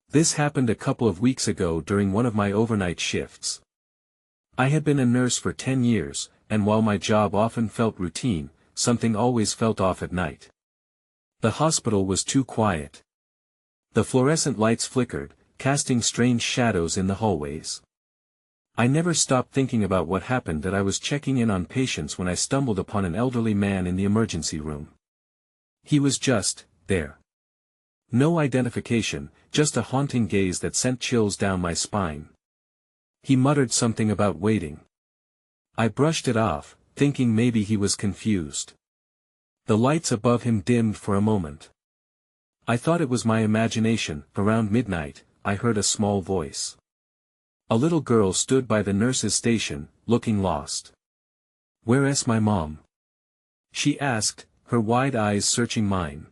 This happened a couple of weeks ago during one of my overnight shifts. I had been a nurse for 10 years, and while my job often felt routine, something always felt off at night. The hospital was too quiet. The fluorescent lights flickered, casting strange shadows in the hallways. I never stopped thinking about what happened that I was checking in on patients when I stumbled upon an elderly man in the emergency room. He was just there. No identification, just a haunting gaze that sent chills down my spine. He muttered something about waiting. I brushed it off, thinking maybe he was confused. The lights above him dimmed for a moment. I thought it was my imagination. Around midnight, I heard a small voice. A little girl stood by the nurse's station, looking lost. "Where's my mom?" she asked, her wide eyes searching mine.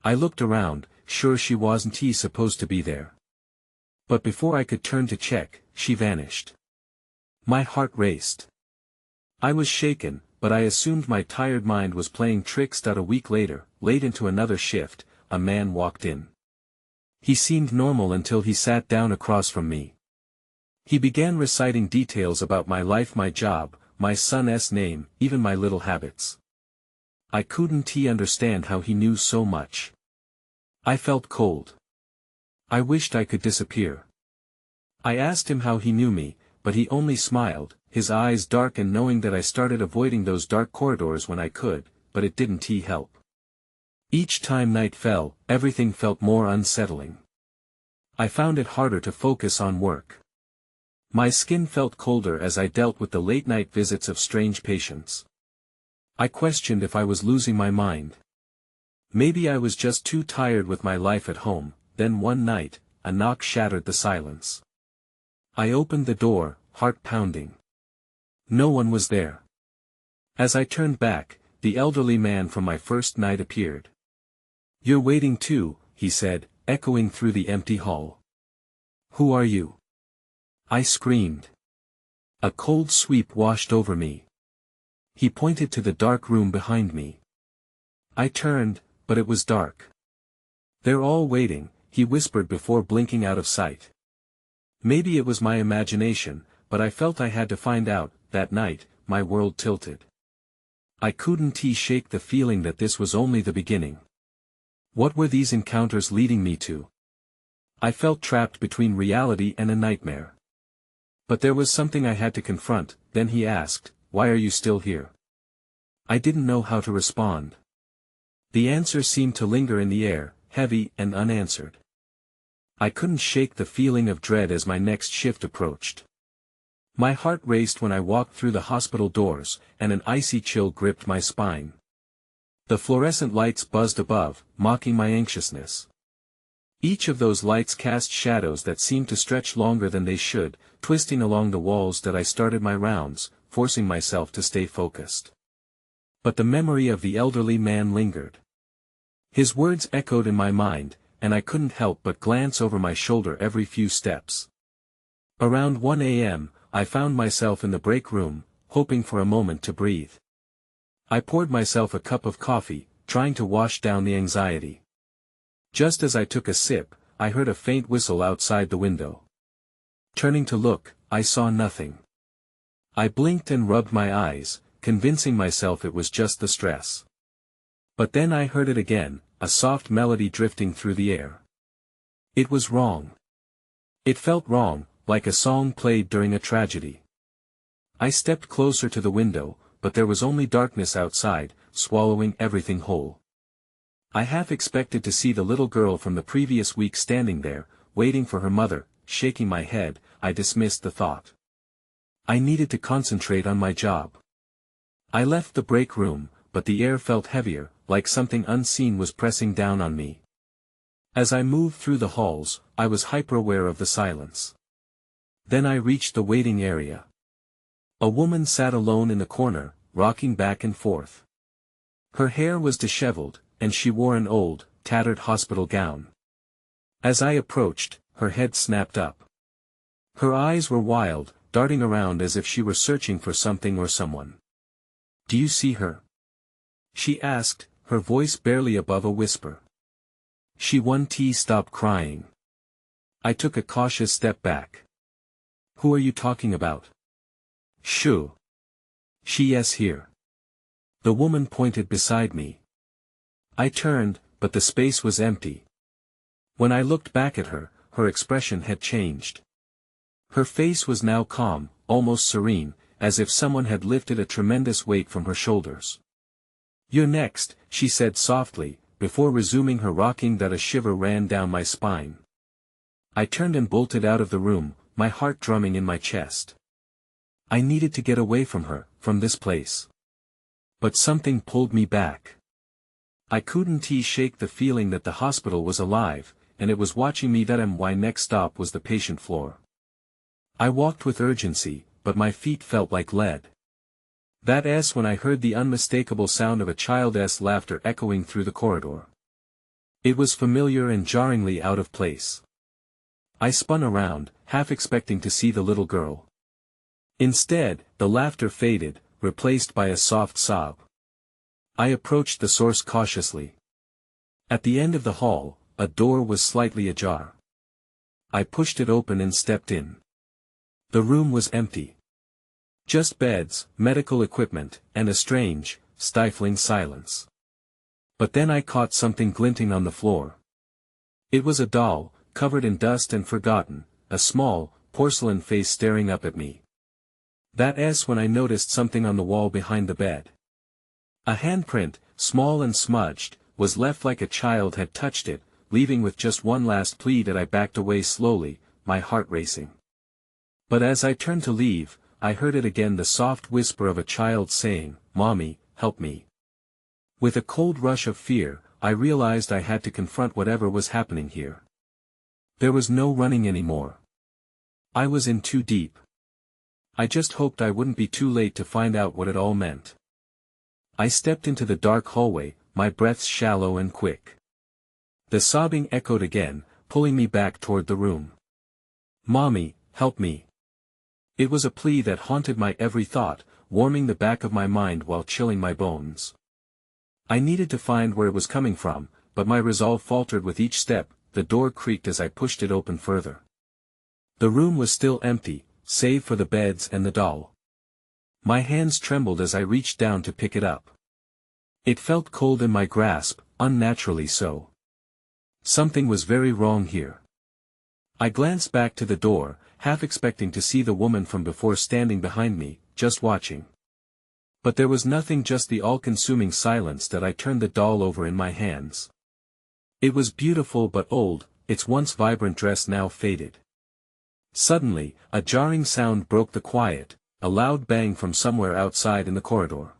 I looked around, sure she wasn't supposed to be there. But before I could turn to check, she vanished. My heart raced. I was shaken, but I assumed my tired mind was playing tricks. A week later, late into another shift, a man walked in. He seemed normal until he sat down across from me. He began reciting details about my life, my job, my son's name, even my little habits. I couldn't understand how he knew so much. I felt cold. I wished I could disappear. I asked him how he knew me, but he only smiled, his eyes dark and knowing that I started avoiding those dark corridors when I could, but it didn't help. Each time night fell, everything felt more unsettling. I found it harder to focus on work. My skin felt colder as I dealt with the late-night visits of strange patients. I questioned if I was losing my mind. Maybe I was just too tired with my life at home. Then one night, a knock shattered the silence. I opened the door, heart pounding. No one was there. As I turned back, the elderly man from my first night appeared. "You're waiting too," he said, echoing through the empty hall. "Who are you?" I screamed. A cold sweep washed over me. He pointed to the dark room behind me. I turned, but it was dark. "They're all waiting," he whispered before blinking out of sight. Maybe it was my imagination, but I felt I had to find out. That night, my world tilted. I couldn't shake the feeling that this was only the beginning. What were these encounters leading me to? I felt trapped between reality and a nightmare. But there was something I had to confront. Then he asked, "Why are you still here?" I didn't know how to respond. The answer seemed to linger in the air, heavy and unanswered. I couldn't shake the feeling of dread as my next shift approached. My heart raced when I walked through the hospital doors, and an icy chill gripped my spine. The fluorescent lights buzzed above, mocking my anxiousness. Each of those lights cast shadows that seemed to stretch longer than they should, twisting along the walls. That I started my rounds, forcing myself to stay focused. But the memory of the elderly man lingered. His words echoed in my mind, and I couldn't help but glance over my shoulder every few steps. Around 1 a.m., I found myself in the break room, hoping for a moment to breathe. I poured myself a cup of coffee, trying to wash down the anxiety. Just as I took a sip, I heard a faint whistle outside the window. Turning to look, I saw nothing. I blinked and rubbed my eyes, convincing myself it was just the stress. But then I heard it again, a soft melody drifting through the air. It was wrong. It felt wrong, like a song played during a tragedy. I stepped closer to the window, but there was only darkness outside, swallowing everything whole. I half expected to see the little girl from the previous week standing there, waiting for her mother. Shaking my head, I dismissed the thought. I needed to concentrate on my job. I left the break room, but the air felt heavier, like something unseen was pressing down on me. As I moved through the halls, I was hyper-aware of the silence. Then I reached the waiting area. A woman sat alone in the corner, rocking back and forth. Her hair was disheveled, and she wore an old, tattered hospital gown. As I approached, her head snapped up. Her eyes were wild, darting around as if she were searching for something or someone. "Do you see her?" she asked, her voice barely above a whisper. She won't stop crying. I took a cautious step back. Who are you talking about? Shoo. She is here. The woman pointed beside me. I turned, but the space was empty. When I looked back at her, her expression had changed. Her face was now calm, almost serene, as if someone had lifted a tremendous weight from her shoulders. You're next, she said softly, before resuming her rocking that a shiver ran down my spine. I turned and bolted out of the room, my heart drumming in my chest. I needed to get away from her, from this place. But something pulled me back. I couldn't shake the feeling that the hospital was alive, and it was watching me. That my next stop was the patient floor. I walked with urgency, but my feet felt like lead. That's when I heard the unmistakable sound of a child's laughter echoing through the corridor. It was familiar and jarringly out of place. I spun around, half expecting to see the little girl. Instead, the laughter faded, replaced by a soft sob. I approached the source cautiously. At the end of the hall, a door was slightly ajar. I pushed it open and stepped in. The room was empty. Just beds, medical equipment, and a strange, stifling silence. But then I caught something glinting on the floor. It was a doll, covered in dust and forgotten, a small, porcelain face staring up at me. That's when I noticed something on the wall behind the bed. A handprint, small and smudged, was left like a child had touched it, leaving with just one last plead. I backed away slowly, my heart racing. But as I turned to leave, I heard it again, the soft whisper of a child saying, "Mommy, help me." With a cold rush of fear, I realized I had to confront whatever was happening here. There was no running anymore. I was in too deep. I just hoped I wouldn't be too late to find out what it all meant. I stepped into the dark hallway, my breaths shallow and quick. The sobbing echoed again, pulling me back toward the room. "Mommy, help me." It was a plea that haunted my every thought, warming the back of my mind while chilling my bones. I needed to find where it was coming from, but my resolve faltered with each step. The door creaked as I pushed it open further. The room was still empty, save for the beds and the doll. My hands trembled as I reached down to pick it up. It felt cold in my grasp, unnaturally so. Something was very wrong here. I glanced back to the door, half expecting to see the woman from before standing behind me, just watching. But there was nothing, just the all-consuming silence. That I turned the doll over in my hands. It was beautiful but old, its once vibrant dress now faded. Suddenly, a jarring sound broke the quiet, a loud bang from somewhere outside in the corridor.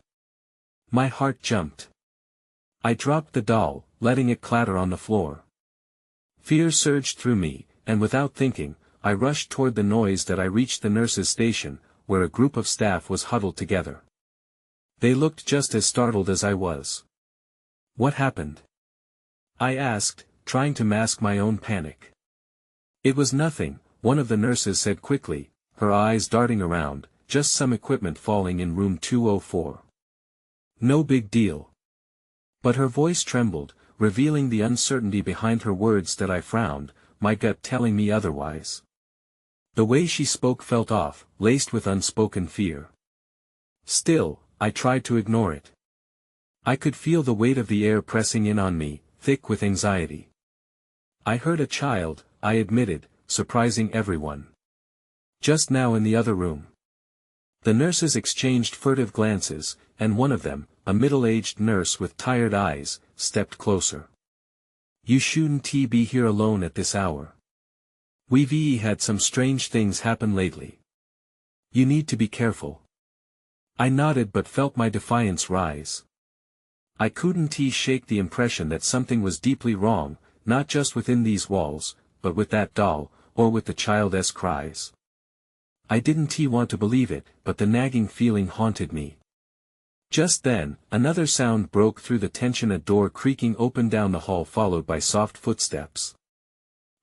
My heart jumped. I dropped the doll, letting it clatter on the floor. Fear surged through me, and without thinking, I rushed toward the noise. That I reached the nurse's station, where a group of staff was huddled together. They looked just as startled as I was. "What happened?" I asked, trying to mask my own panic. "It was nothing," one of the nurses said quickly, her eyes darting around, "just some equipment falling in room 204. No big deal." But her voice trembled, revealing the uncertainty behind her words. That I frowned, my gut telling me otherwise. The way she spoke felt off, laced with unspoken fear. Still, I tried to ignore it. I could feel the weight of the air pressing in on me, thick with anxiety. "I heard a child," I admitted, surprising everyone. "Just now in the other room." The nurses exchanged furtive glances, and one of them, a middle-aged nurse with tired eyes, stepped closer. "You shouldn't be here alone at this hour. We've had some strange things happen lately. You need to be careful." I nodded but felt my defiance rise. I couldn't shake the impression that something was deeply wrong, not just within these walls, but with that doll, or with the child's cries. I didn't want to believe it, but the nagging feeling haunted me. Just then, another sound broke through the tension, a door creaking open down the hall followed by soft footsteps.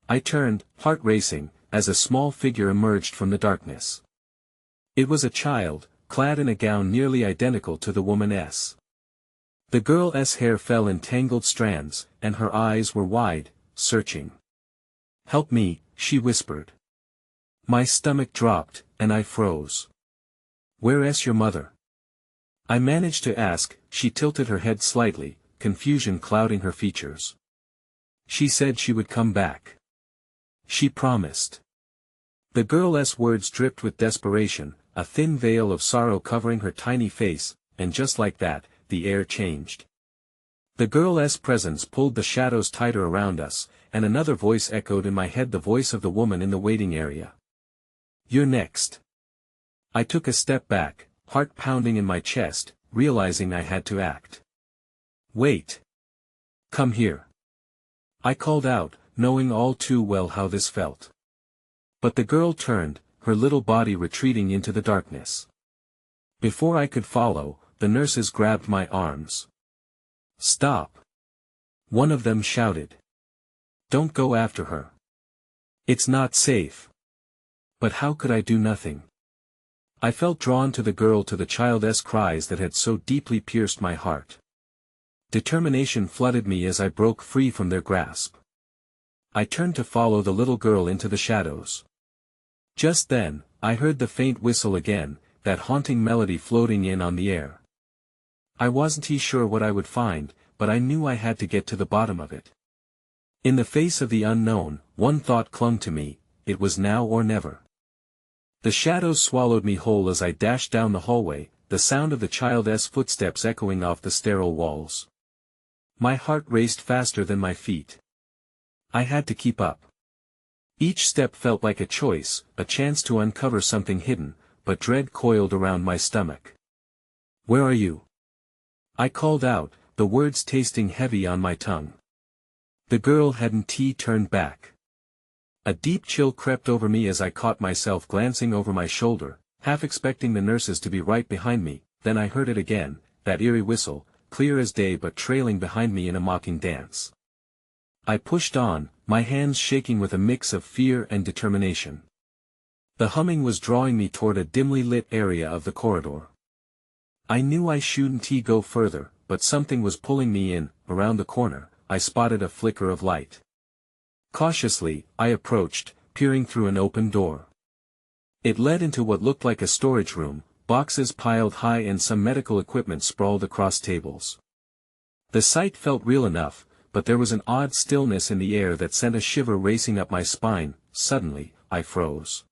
I turned, heart racing, as a small figure emerged from the darkness. It was a child, clad in a gown nearly identical to the woman's. The girl's hair fell in tangled strands, and her eyes were wide, searching. "Help me," she whispered. My stomach dropped, and I froze. Where's your mother? I managed to ask. She tilted her head slightly, confusion clouding her features. She said she would come back. She promised. The girl's words dripped with desperation, a thin veil of sorrow covering her tiny face, and just like that, the air changed. The girl's presence pulled the shadows tighter around us, and another voice echoed in my head, the voice of the woman in the waiting area. You're next. I took a step back, heart pounding in my chest, realizing I had to act. Wait. Come here. I called out, knowing all too well how this felt. But the girl turned, her little body retreating into the darkness. Before I could follow, the nurses grabbed my arms. Stop. One of them shouted. Don't go after her. It's not safe. But how could I do nothing? I felt drawn to the girl, to the child's cries that had so deeply pierced my heart. Determination flooded me as I broke free from their grasp. I turned to follow the little girl into the shadows. Just then, I heard the faint whistle again, that haunting melody floating in on the air. I wasn't sure what I would find, but I knew I had to get to the bottom of it. In the face of the unknown, one thought clung to me: it was now or never. The shadows swallowed me whole as I dashed down the hallway, the sound of the child's footsteps echoing off the sterile walls. My heart raced faster than my feet. I had to keep up. Each step felt like a choice, a chance to uncover something hidden, but dread coiled around my stomach. Where are you? I called out, the words tasting heavy on my tongue. The girl hadn't turned back. A deep chill crept over me as I caught myself glancing over my shoulder, half expecting the nurses to be right behind me. Then I heard it again, that eerie whistle, clear as day but trailing behind me in a mocking dance. I pushed on, my hands shaking with a mix of fear and determination. The humming was drawing me toward a dimly lit area of the corridor. I knew I shouldn't go further, but something was pulling me in. Around the corner, I spotted a flicker of light. Cautiously, I approached, peering through an open door. It led into what looked like a storage room, boxes piled high and some medical equipment sprawled across tables. The sight felt real enough, but there was an odd stillness in the air that sent a shiver racing up my spine. Suddenly, I froze.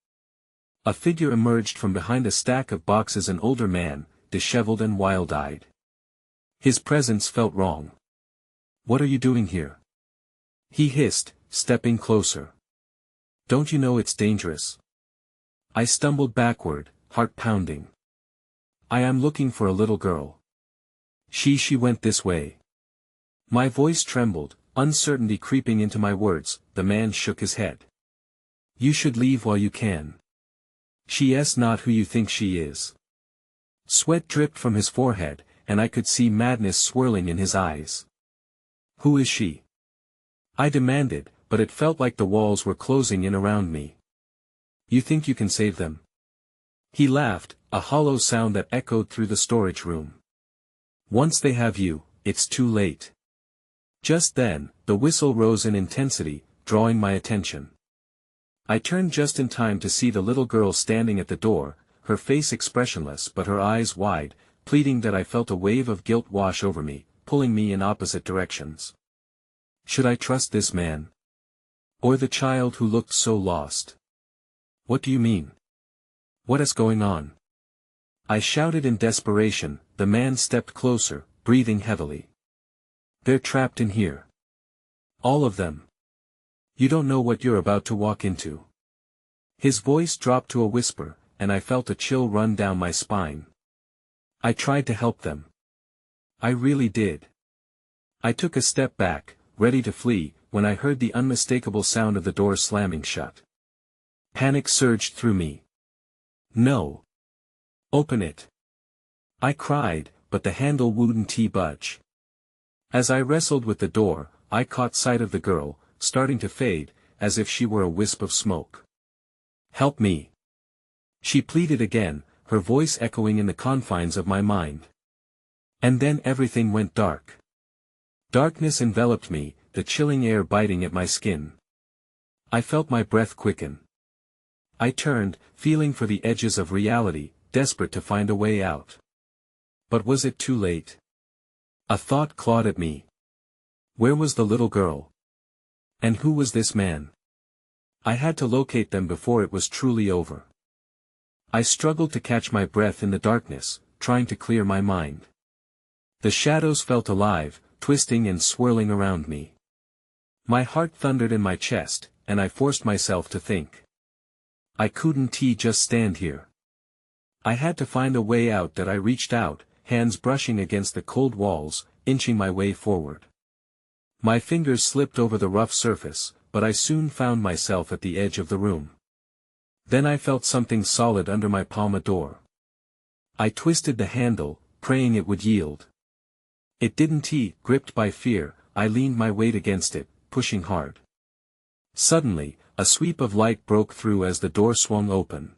A figure emerged from behind a stack of boxes, an older man, disheveled and wild-eyed. His presence felt wrong. What are you doing here? He hissed, stepping closer. Don't you know it's dangerous? I stumbled backward, heart pounding. I am looking for a little girl. She went this way. My voice trembled, uncertainty creeping into my words. The man shook his head. You should leave while you can. She's not who you think she is. Sweat dripped from his forehead, and I could see madness swirling in his eyes. Who is she? I demanded, but it felt like the walls were closing in around me. You think you can save them? He laughed, a hollow sound that echoed through the storage room. Once they have you, it's too late. Just then, the whistle rose in intensity, drawing my attention. I turned just in time to see the little girl standing at the door, her face expressionless but her eyes wide, pleading that I felt a wave of guilt wash over me, pulling me in opposite directions. Should I trust this man? Or the child who looked so lost? What do you mean? What is going on? I shouted in desperation. The man stepped closer, breathing heavily. They're trapped in here. All of them. You don't know what you're about to walk into. His voice dropped to a whisper, and I felt a chill run down my spine. I tried to help them. I really did. I took a step back, ready to flee, when I heard the unmistakable sound of the door slamming shut. Panic surged through me. No. Open it. I cried, but the handle wouldn't budge. As I wrestled with the door, I caught sight of the girl, starting to fade, as if she were a wisp of smoke. Help me. She pleaded again, her voice echoing in the confines of my mind. And then everything went dark. Darkness enveloped me, the chilling air biting at my skin. I felt my breath quicken. I turned, feeling for the edges of reality, desperate to find a way out. But was it too late? A thought clawed at me. Where was the little girl? And who was this man? I had to locate them before it was truly over. I struggled to catch my breath in the darkness, trying to clear my mind. The shadows felt alive, twisting and swirling around me. My heart thundered in my chest, and I forced myself to think. I couldn't just stand here. I had to find a way out. That I reached out, hands brushing against the cold walls, inching my way forward. My fingers slipped over the rough surface, but I soon found myself at the edge of the room. Then I felt something solid under my palm, a door. I twisted the handle, praying it would yield. It didn't. Gripped by fear, I leaned my weight against it, pushing hard. Suddenly, a sweep of light broke through as the door swung open.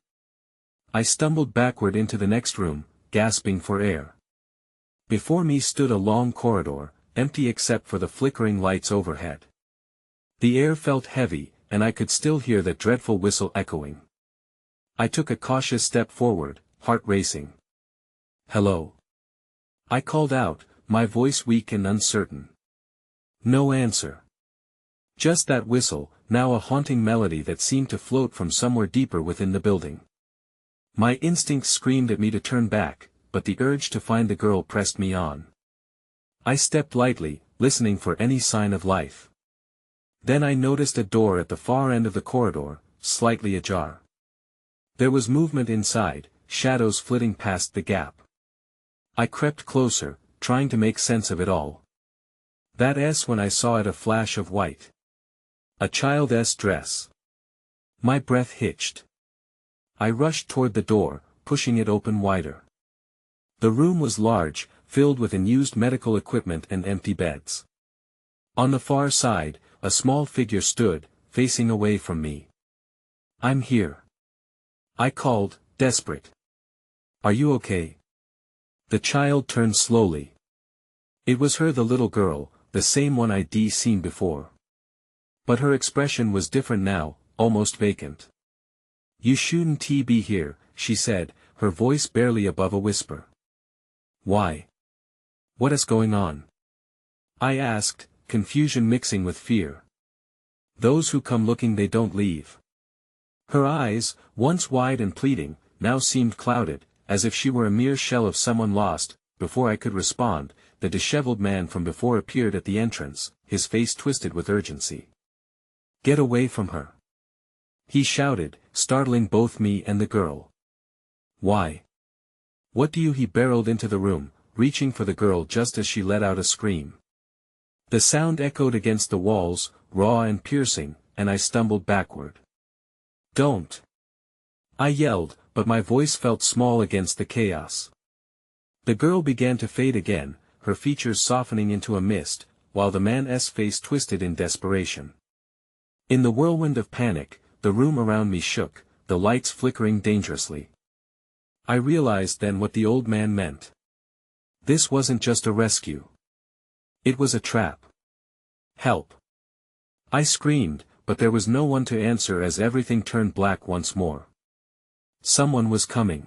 I stumbled backward into the next room, gasping for air. Before me stood a long corridor, empty except for the flickering lights overhead. The air felt heavy, and I could still hear that dreadful whistle echoing. I took a cautious step forward, heart racing. "Hello?" I called out, my voice weak and uncertain. No answer. Just that whistle, now a haunting melody that seemed to float from somewhere deeper within the building. My instincts screamed at me to turn back, but the urge to find the girl pressed me on. I stepped lightly, listening for any sign of life. Then I noticed a door at the far end of the corridor, slightly ajar. There was movement inside, shadows flitting past the gap. I crept closer, trying to make sense of it all. That's when I saw it, a flash of white. A child's dress. My breath hitched. I rushed toward the door, pushing it open wider. The room was large, filled with unused medical equipment and empty beds. On the far side, a small figure stood, facing away from me. "I'm here," I called, desperate. "Are you okay?" The child turned slowly. It was her, the little girl, the same one I'd seen before. But her expression was different now, almost vacant. "You shouldn't be here," she said, her voice barely above a whisper. "Why? What is going on?" I asked, confusion mixing with fear. "Those who come looking, they don't leave." Her eyes, once wide and pleading, now seemed clouded, as if she were a mere shell of someone lost. Before I could respond, the disheveled man from before appeared at the entrance, his face twisted with urgency. "Get away from her!" he shouted, startling both me and the girl. "Why? What do you?" He barreled into the room, reaching for the girl just as she let out a scream. The sound echoed against the walls, raw and piercing, and I stumbled backward. "Don't!" I yelled, but my voice felt small against the chaos. The girl began to fade again, her features softening into a mist, while the man's face twisted in desperation. In the whirlwind of panic, the room around me shook, the lights flickering dangerously. I realized then what the old man meant. This wasn't just a rescue. It was a trap. "Help!" I screamed, but there was no one to answer as everything turned black once more. Someone was coming.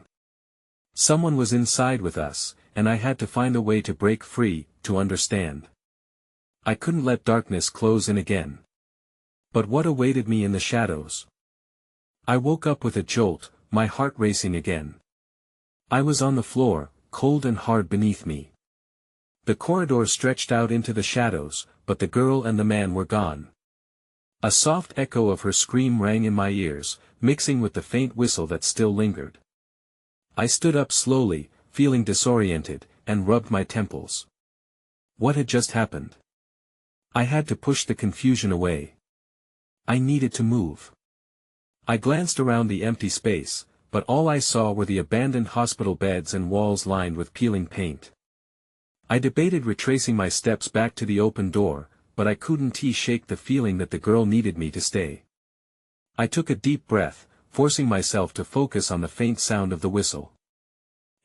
Someone was inside with us, and I had to find a way to break free, to understand. I couldn't let darkness close in again. But what awaited me in the shadows? I woke up with a jolt, my heart racing again. I was on the floor, cold and hard beneath me. The corridor stretched out into the shadows, but the girl and the man were gone. A soft echo of her scream rang in my ears, mixing with the faint whistle that still lingered. I stood up slowly, feeling disoriented, and rubbed my temples. What had just happened? I had to push the confusion away. I needed to move. I glanced around the empty space, but all I saw were the abandoned hospital beds and walls lined with peeling paint. I debated retracing my steps back to the open door, but I couldn't shake the feeling that the girl needed me to stay. I took a deep breath, forcing myself to focus on the faint sound of the whistle.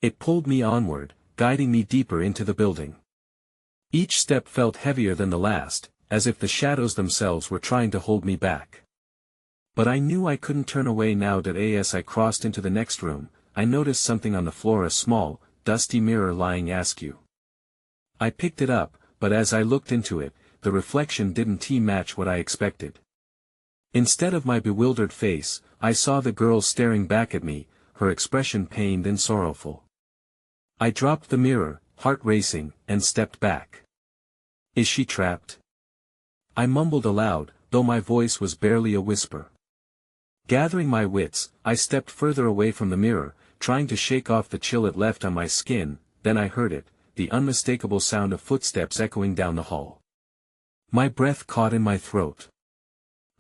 It pulled me onward, guiding me deeper into the building. Each step felt heavier than the last, as if the shadows themselves were trying to hold me back. But I knew I couldn't turn away now. As I crossed into the next room, I noticed something on the floor, a small, dusty mirror lying askew. I picked it up, but as I looked into it, the reflection didn't match what I expected. Instead of my bewildered face, I saw the girl staring back at me, her expression pained and sorrowful. I dropped the mirror, heart racing, and stepped back. Is she trapped? I mumbled aloud, though my voice was barely a whisper. Gathering my wits, I stepped further away from the mirror, trying to shake off the chill it left on my skin. Then I heard it, the unmistakable sound of footsteps echoing down the hall. My breath caught in my throat.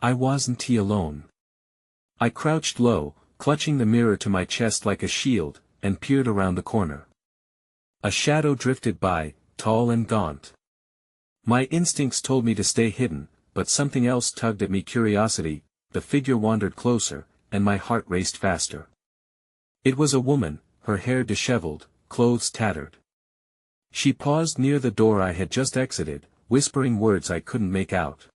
I wasn't alone. I crouched low, clutching the mirror to my chest like a shield, and peered around the corner. A shadow drifted by, tall and gaunt. My instincts told me to stay hidden, but something else tugged at me. Curiosity. The figure wandered closer, and my heart raced faster. It was a woman, her hair disheveled, clothes tattered. She paused near the door I had just exited, whispering words I couldn't make out.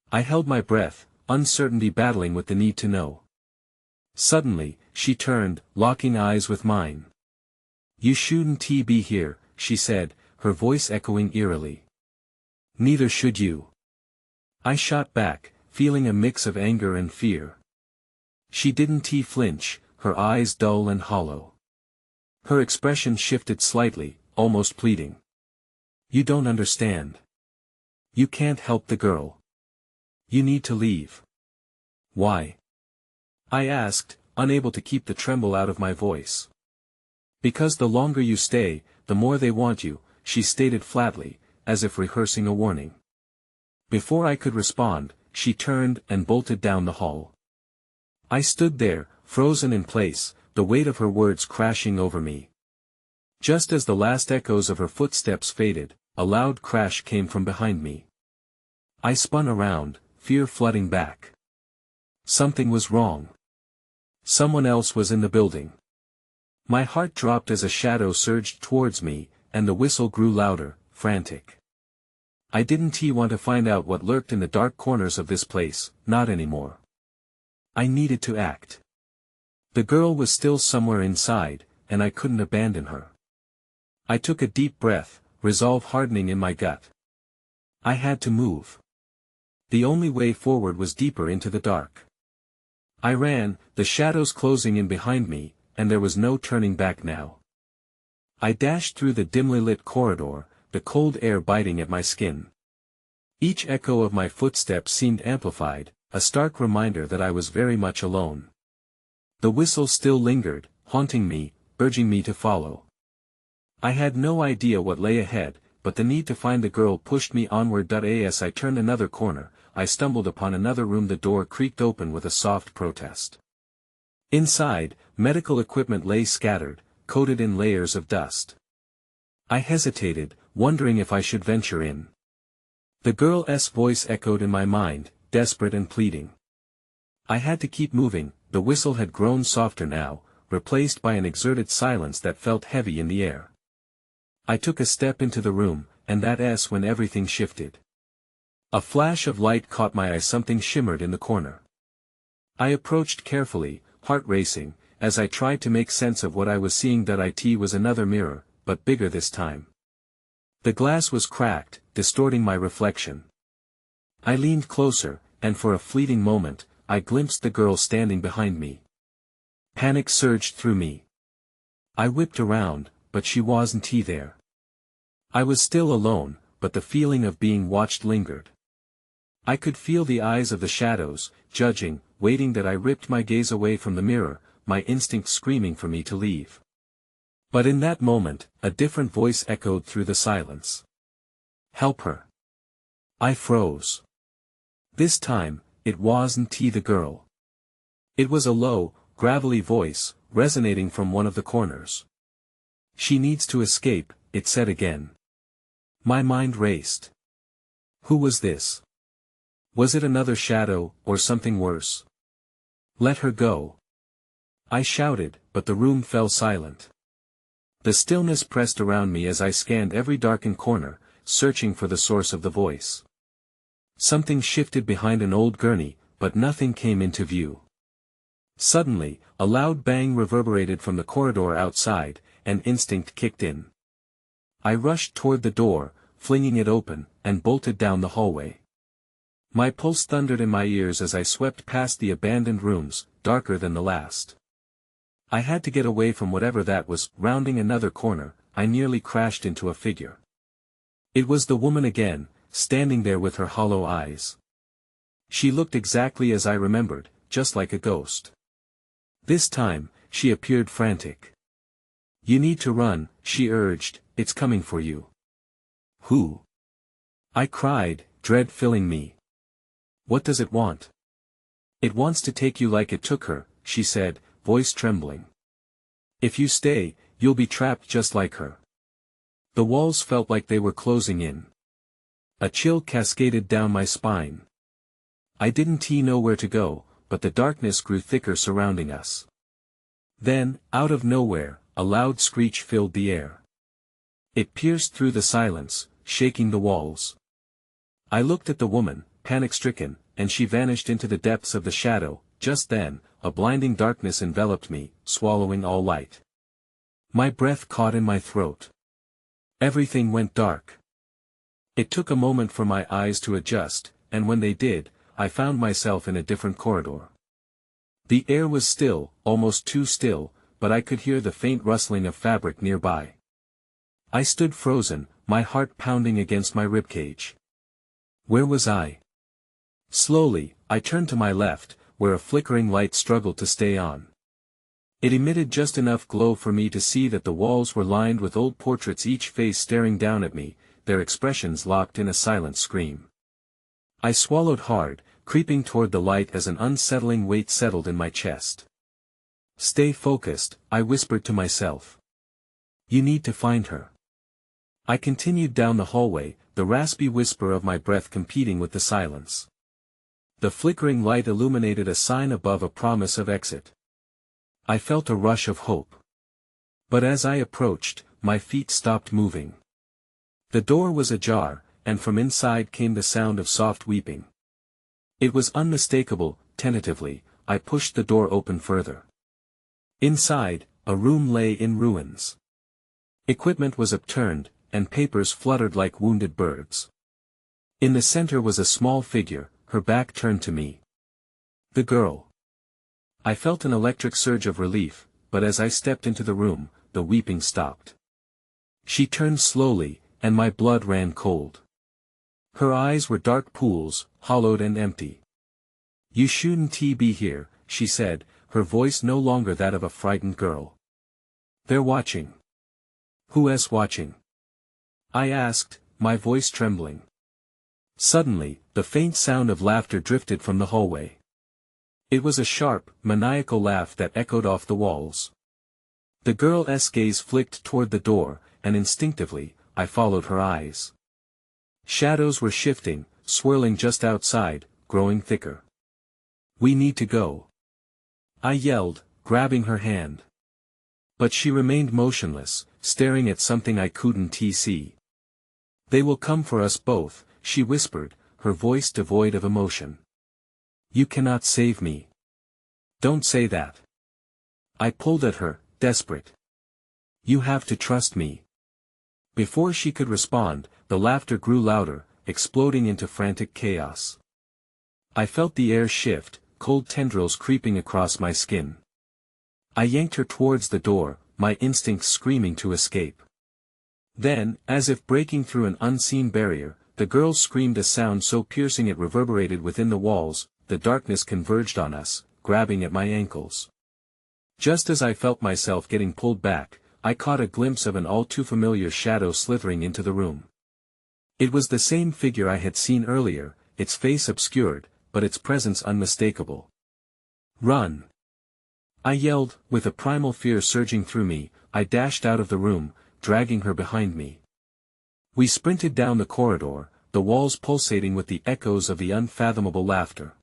I held my breath, uncertainty battling with the need to know. Suddenly, she turned, locking eyes with mine. "You shouldn't be here," she said, her voice echoing eerily. "Neither should you." I shot back, feeling a mix of anger and fear. She didn't flinch, her eyes dull and hollow. Her expression shifted slightly, almost pleading. "You don't understand. You can't help the girl. You need to leave." "Why?" I asked, unable to keep the tremble out of my voice. "Because the longer you stay, the more they want you," she stated flatly, as if rehearsing a warning. Before I could respond, she turned and bolted down the hall. I stood there, frozen in place, the weight of her words crashing over me. Just as the last echoes of her footsteps faded, a loud crash came from behind me. I spun around, fear flooding back. Something was wrong. Someone else was in the building. My heart dropped as a shadow surged towards me, and the whistle grew louder, frantic. I didn't want to find out what lurked in the dark corners of this place, not anymore. I needed to act. The girl was still somewhere inside, and I couldn't abandon her. I took a deep breath, resolve hardening in my gut. I had to move. The only way forward was deeper into the dark. I ran, the shadows closing in behind me, and there was no turning back now. I dashed through the dimly lit corridor, the cold air biting at my skin. Each echo of my footsteps seemed amplified, a stark reminder that I was very much alone. The whistle still lingered, haunting me, urging me to follow. I had no idea what lay ahead, but the need to find the girl pushed me onward. As I turned another corner, I stumbled upon another room. The door creaked open with a soft protest. Inside, medical equipment lay scattered, coated in layers of dust. I hesitated, wondering if I should venture in. The girl's voice echoed in my mind, desperate and pleading. I had to keep moving. The whistle had grown softer now, replaced by an exerted silence that felt heavy in the air. I took a step into the room, and that's when everything shifted. A flash of light caught my eye. Something shimmered in the corner. I approached carefully, heart racing, as I tried to make sense of what I was seeing. It was another mirror, but bigger this time. The glass was cracked, distorting my reflection. I leaned closer, and for a fleeting moment, I glimpsed the girl standing behind me. Panic surged through me. I whipped around, but she wasn't there. I was still alone, but the feeling of being watched lingered. I could feel the eyes of the shadows, judging, waiting. I ripped my gaze away from the mirror, my instinct screaming for me to leave. But in that moment, a different voice echoed through the silence. "Help her." I froze. This time, it wasn't the girl. It was a low, gravelly voice, resonating from one of the corners. "She needs to escape," it said again. My mind raced. Who was this? Was it another shadow, or something worse? "Let her go." I shouted, but the room fell silent. The stillness pressed around me as I scanned every darkened corner, searching for the source of the voice. Something shifted behind an old gurney, but nothing came into view. Suddenly, a loud bang reverberated from the corridor outside, and instinct kicked in. I rushed toward the door, flinging it open, and bolted down the hallway. My pulse thundered in my ears as I swept past the abandoned rooms, darker than the last. I had to get away from whatever that was. Rounding another corner, I nearly crashed into a figure. It was the woman again, standing there with her hollow eyes. She looked exactly as I remembered, just like a ghost. This time, she appeared frantic. "You need to run," she urged, "it's coming for you." "Who?" I cried, dread filling me. "What does it want?" "It wants to take you like it took her," she said, voice trembling. "If you stay, you'll be trapped just like her." The walls felt like they were closing in. A chill cascaded down my spine. I didn't know where to go, but the darkness grew thicker surrounding us. Then, out of nowhere, a loud screech filled the air. It pierced through the silence, shaking the walls. I looked at the woman, panic-stricken, and she vanished into the depths of the shadow. Just then, a blinding darkness enveloped me, swallowing all light. My breath caught in my throat. Everything went dark. It took a moment for my eyes to adjust, and when they did, I found myself in a different corridor. The air was still, almost too still, but I could hear the faint rustling of fabric nearby. I stood frozen, my heart pounding against my ribcage. Where was I? Slowly, I turned to my left, where a flickering light struggled to stay on. It emitted just enough glow for me to see that the walls were lined with old portraits, each face staring down at me, their expressions locked in a silent scream. I swallowed hard, creeping toward the light as an unsettling weight settled in my chest. "Stay focused," I whispered to myself. "You need to find her." I continued down the hallway, the raspy whisper of my breath competing with the silence. The flickering light illuminated a sign above, a promise of exit. I felt a rush of hope. But as I approached, my feet stopped moving. The door was ajar, and from inside came the sound of soft weeping. It was unmistakable. Tentatively, I pushed the door open further. Inside, a room lay in ruins. Equipment was upturned, and papers fluttered like wounded birds. In the center was a small figure, her back turned to me. The girl. I felt an electric surge of relief, but as I stepped into the room, the weeping stopped. She turned slowly, and my blood ran cold. Her eyes were dark pools, hollowed and empty. "You shouldn't be here," she said, her voice no longer that of a frightened girl. "They're watching." "Who else watching?" I asked, my voice trembling. Suddenly, the faint sound of laughter drifted from the hallway. It was a sharp, maniacal laugh that echoed off the walls. The girl's gaze flicked toward the door, and instinctively, I followed her eyes. Shadows were shifting, swirling just outside, growing thicker. "We need to go," I yelled, grabbing her hand. But she remained motionless, staring at something I couldn't see. "They will come for us both," she whispered, her voice devoid of emotion. "You cannot save me." "Don't say that." I pulled at her, desperate. "You have to trust me." Before she could respond, the laughter grew louder, exploding into frantic chaos. I felt the air shift, cold tendrils creeping across my skin. I yanked her towards the door, my instincts screaming to escape. Then, as if breaking through an unseen barrier, the girl screamed a sound so piercing it reverberated within the walls. The darkness converged on us, grabbing at my ankles. Just as I felt myself getting pulled back, I caught a glimpse of an all-too-familiar shadow slithering into the room. It was the same figure I had seen earlier, its face obscured, but its presence unmistakable. "Run!" I yelled, with a primal fear surging through me. I dashed out of the room, dragging her behind me. We sprinted down the corridor, the walls pulsating with the echoes of the unfathomable laughter.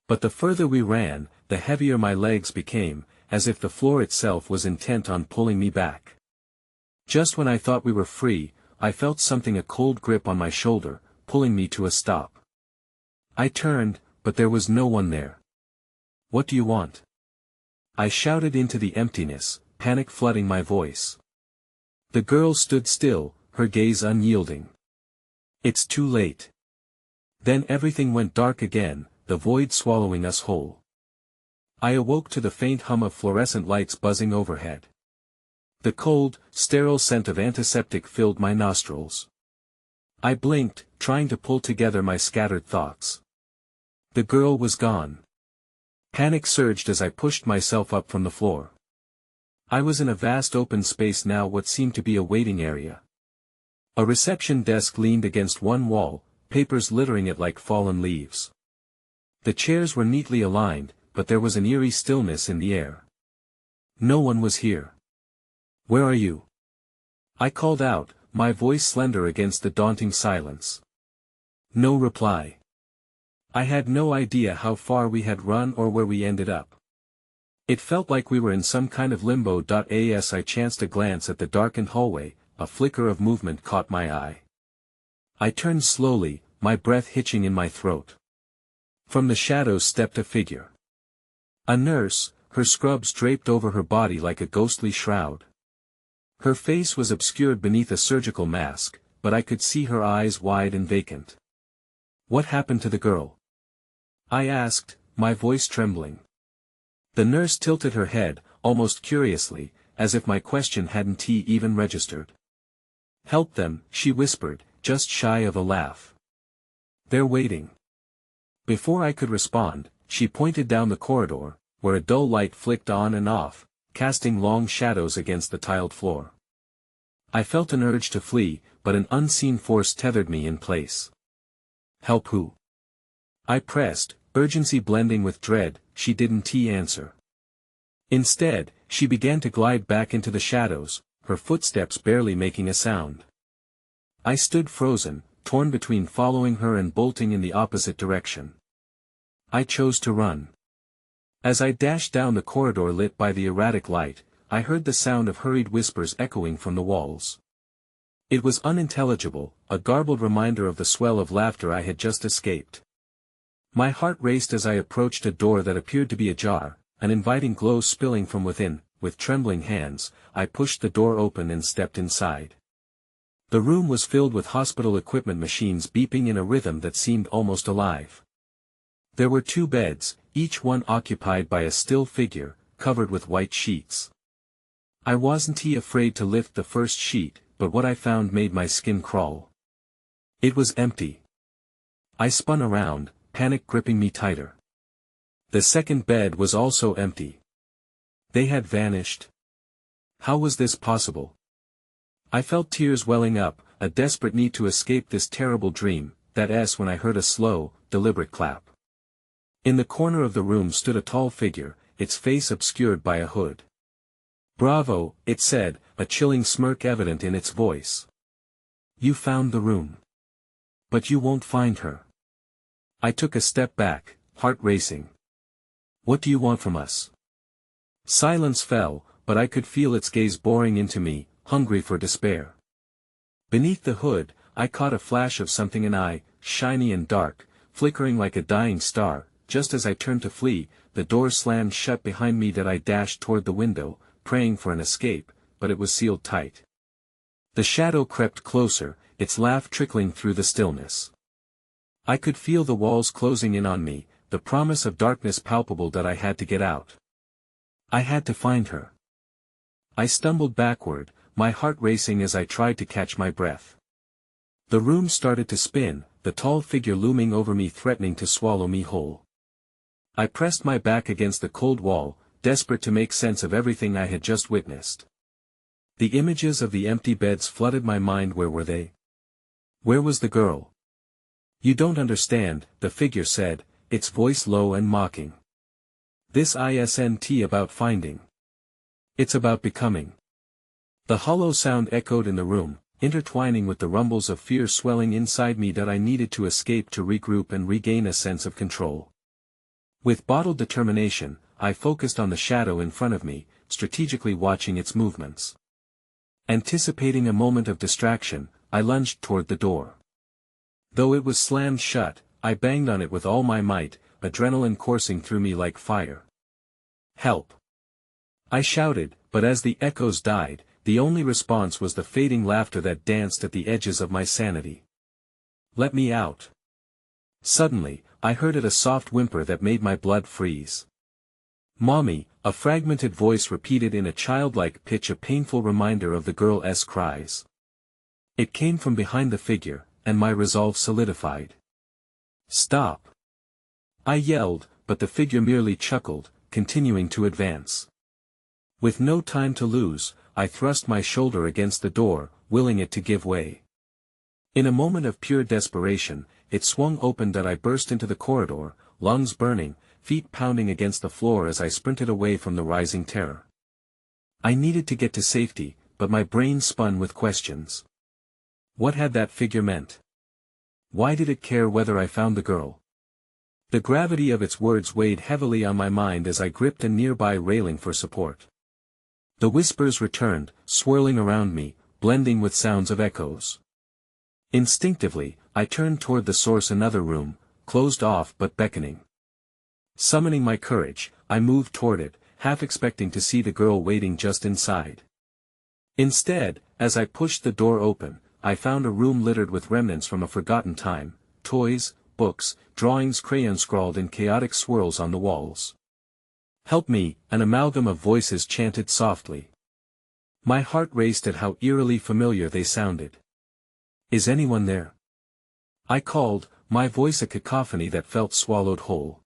But the further we ran, the heavier my legs became, as if the floor itself was intent on pulling me back. Just when I thought we were free, I felt something, a cold grip on my shoulder, pulling me to a stop. I turned, but there was no one there. "What do you want?" I shouted into the emptiness, panic flooding my voice. The girl stood still, her gaze unyielding. "It's too late." Then everything went dark again, the void swallowing us whole. I awoke to the faint hum of fluorescent lights buzzing overhead. The cold, sterile scent of antiseptic filled my nostrils. I blinked, trying to pull together my scattered thoughts. The girl was gone. Panic surged as I pushed myself up from the floor. I was in a vast open space now, what seemed to be a waiting area. A reception desk leaned against one wall, papers littering it like fallen leaves. The chairs were neatly aligned, but there was an eerie stillness in the air. No one was here. "Where are you?" I called out, my voice slender against the daunting silence. No reply. I had no idea how far we had run or where we ended up. It felt like we were in some kind of limbo. As I chanced a glance at the darkened hallway, a flicker of movement caught my eye. I turned slowly, my breath hitching in my throat. From the shadows stepped a figure. A nurse, her scrubs draped over her body like a ghostly shroud. Her face was obscured beneath a surgical mask, but I could see her eyes wide and vacant. "What happened to the girl?" I asked, my voice trembling. The nurse tilted her head, almost curiously, as if my question hadn't even registered. "Help them," she whispered, just shy of a laugh. "They're waiting." Before I could respond, she pointed down the corridor, where a dull light flicked on and off, casting long shadows against the tiled floor. I felt an urge to flee, but an unseen force tethered me in place. "Help who?" I pressed, urgency blending with dread. She didn't answer. Instead, she began to glide back into the shadows, her footsteps barely making a sound. I stood frozen, torn between following her and bolting in the opposite direction. I chose to run. As I dashed down the corridor lit by the erratic light, I heard the sound of hurried whispers echoing from the walls. It was unintelligible, a garbled reminder of the swell of laughter I had just escaped. My heart raced as I approached a door that appeared to be ajar, an inviting glow spilling from within. With trembling hands, I pushed the door open and stepped inside. The room was filled with hospital equipment, machines beeping in a rhythm that seemed almost alive. There were 2 beds, each one occupied by a still figure, covered with white sheets. I wasn't afraid to lift the first sheet, but what I found made my skin crawl. It was empty. I spun around, panic gripping me tighter. The second bed was also empty. They had vanished. How was this possible? I felt tears welling up, a desperate need to escape this terrible dream. When I heard a slow, deliberate clap. In the corner of the room stood a tall figure, its face obscured by a hood. "Bravo," it said, a chilling smirk evident in its voice. "You found the room. But you won't find her." I took a step back, heart racing. "What do you want from us?" Silence fell, but I could feel its gaze boring into me, hungry for despair. Beneath the hood, I caught a flash of something, an eye, shiny and dark, flickering like a dying star. Just as I turned to flee, the door slammed shut behind me. I dashed toward the window, praying for an escape, but it was sealed tight. The shadow crept closer, its laugh trickling through the stillness. I could feel the walls closing in on me, the promise of darkness palpable. I had to get out. I had to find her. I stumbled backward, my heart racing as I tried to catch my breath. The room started to spin, the tall figure looming over me, threatening to swallow me whole. I pressed my back against the cold wall, desperate to make sense of everything I had just witnessed. The images of the empty beds flooded my mind. Where were they? Where was the girl? "You don't understand," the figure said, its voice low and mocking. "This isn't about finding. It's about becoming." The hollow sound echoed in the room, intertwining with the rumbles of fear swelling inside me. I needed to escape, to regroup and regain a sense of control. With bottled determination, I focused on the shadow in front of me, strategically watching its movements. Anticipating a moment of distraction, I lunged toward the door. Though it was slammed shut, I banged on it with all my might, adrenaline coursing through me like fire. "Help!" I shouted, but as the echoes died, the only response was the fading laughter that danced at the edges of my sanity. "Let me out!" Suddenly, I heard a soft whimper that made my blood freeze. "Mommy," a fragmented voice repeated in a childlike pitch, a painful reminder of the girl's cries. It came from behind the figure, and my resolve solidified. "Stop!" I yelled, but the figure merely chuckled, continuing to advance. With no time to lose, I thrust my shoulder against the door, willing it to give way. In a moment of pure desperation, it swung open and I burst into the corridor, lungs burning, feet pounding against the floor as I sprinted away from the rising terror. I needed to get to safety, but my brain spun with questions. What had that figure meant? Why did it care whether I found the girl? The gravity of its words weighed heavily on my mind as I gripped a nearby railing for support. The whispers returned, swirling around me, blending with sounds of echoes. Instinctively, I turned toward the source, another room, closed off but beckoning. Summoning my courage, I moved toward it, half expecting to see the girl waiting just inside. Instead, as I pushed the door open, I found a room littered with remnants from a forgotten time, toys, books, drawings, crayons scrawled in chaotic swirls on the walls. "Help me," an amalgam of voices chanted softly. My heart raced at how eerily familiar they sounded. "Is anyone there?" I called, my voice a cacophony that felt swallowed whole.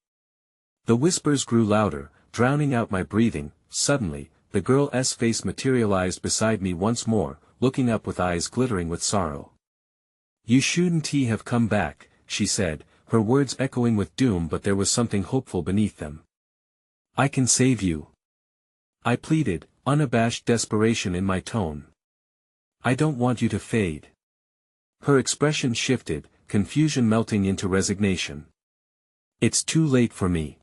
The whispers grew louder, drowning out my breathing. Suddenly, the girl's face materialized beside me once more, looking up with eyes glittering with sorrow. "You shouldn't have come back," she said, her words echoing with doom, but there was something hopeful beneath them. "I can save you," I pleaded, unabashed desperation in my tone. "I don't want you to fade." Her expression shifted, confusion melting into resignation. "It's too late for me.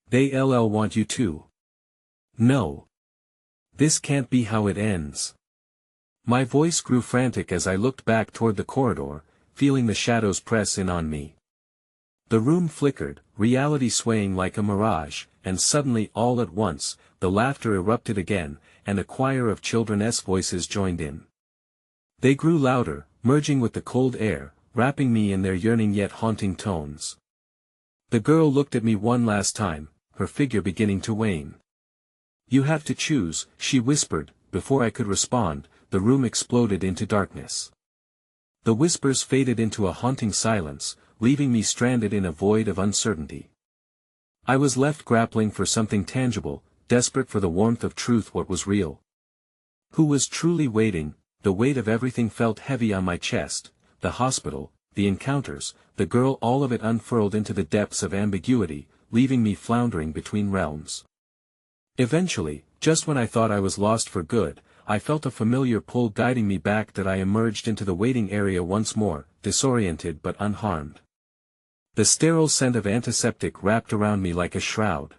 They'll want you to. No. This can't be how it ends." My voice grew frantic as I looked back toward the corridor, feeling the shadows press in on me. The room flickered, reality swaying like a mirage, and suddenly all at once, the laughter erupted again, and a choir of children's voices joined in. They grew louder, merging with the cold air, wrapping me in their yearning yet haunting tones. The girl looked at me one last time, her figure beginning to wane. "You have to choose," she whispered. Before I could respond, the room exploded into darkness. The whispers faded into a haunting silence, leaving me stranded in a void of uncertainty. I was left grappling for something tangible, desperate for the warmth of truth. What was real? Who was truly waiting? The weight of everything felt heavy on my chest, the hospital, the encounters, the girl, all of it unfurled into the depths of ambiguity, leaving me floundering between realms. Eventually, just when I thought I was lost for good, I felt a familiar pull guiding me back. That I emerged into the waiting area once more, disoriented but unharmed. The sterile scent of antiseptic wrapped around me like a shroud.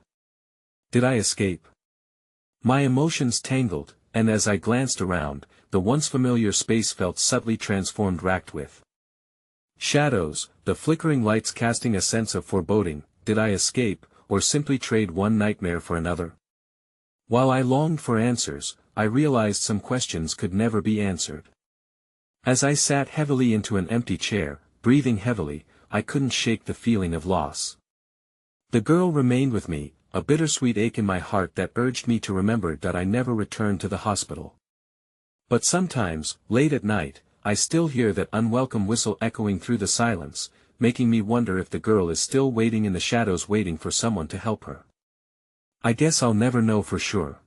Did I escape? My emotions tangled, and as I glanced around, the once familiar space felt subtly transformed, racked with shadows, the flickering lights casting a sense of foreboding. Did I escape, or simply trade one nightmare for another? While I longed for answers, I realized some questions could never be answered. As I sat heavily into an empty chair, breathing heavily, I couldn't shake the feeling of loss. The girl remained with me, a bittersweet ache in my heart that urged me to remember that I never returned to the hospital. But sometimes, late at night, I still hear that unwelcome whistle echoing through the silence, making me wonder if the girl is still waiting in the shadows, waiting for someone to help her. I guess I'll never know for sure.